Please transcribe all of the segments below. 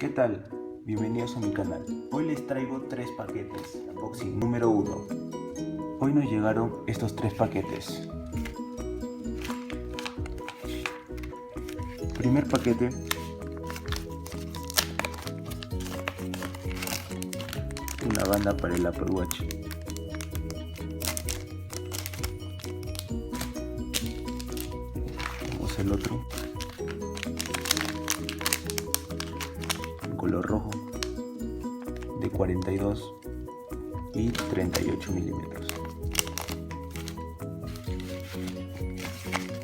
¿Qué tal? Bienvenidos a mi canal. Hoy les traigo 3 paquetes. Unboxing número 1. Hoy nos llegaron estos 3 paquetes. Primer paquete. Una banda para el Apple Watch. Vamos al otro. Color rojo de 42 y 38 milímetros.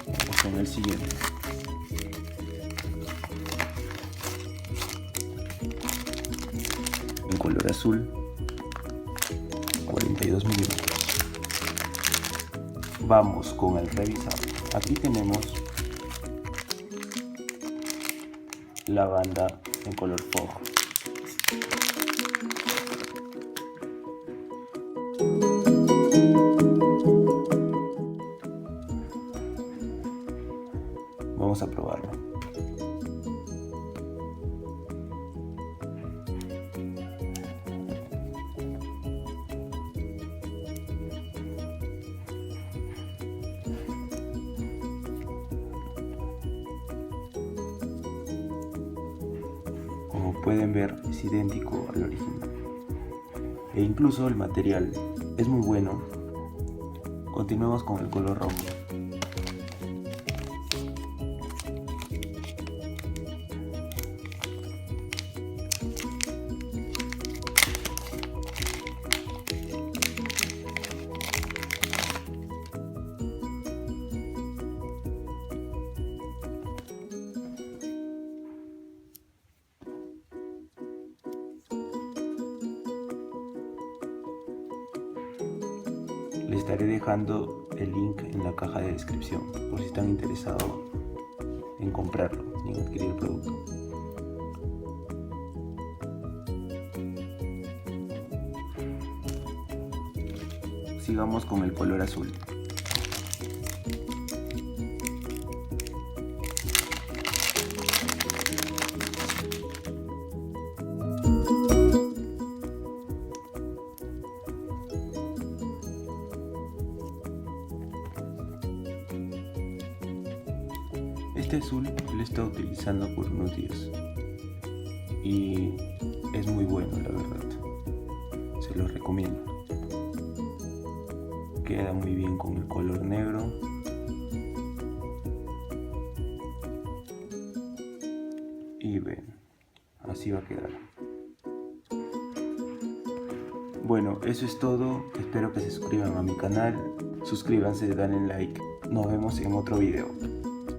Vamos con el siguiente. En color azul, 42 milímetros. Vamos con el revisado. Aquí tenemos la banda en color rojo. Vamos a probarlo. Como pueden ver, es idéntico al original. E incluso el material es muy bueno. Continuemos con el color rojo. Les estaré dejando el link en la caja de descripción por si están interesados en comprarlo y en adquirir el producto. Sigamos con el color azul. Este azul lo he estado utilizando por unos días y es muy bueno, la verdad. Se los recomiendo. Queda muy bien con el color negro. Y ven, así va a quedar. Bueno, eso es todo. Espero que se suscriban a mi canal. Suscríbanse, denle like. Nos vemos en otro video.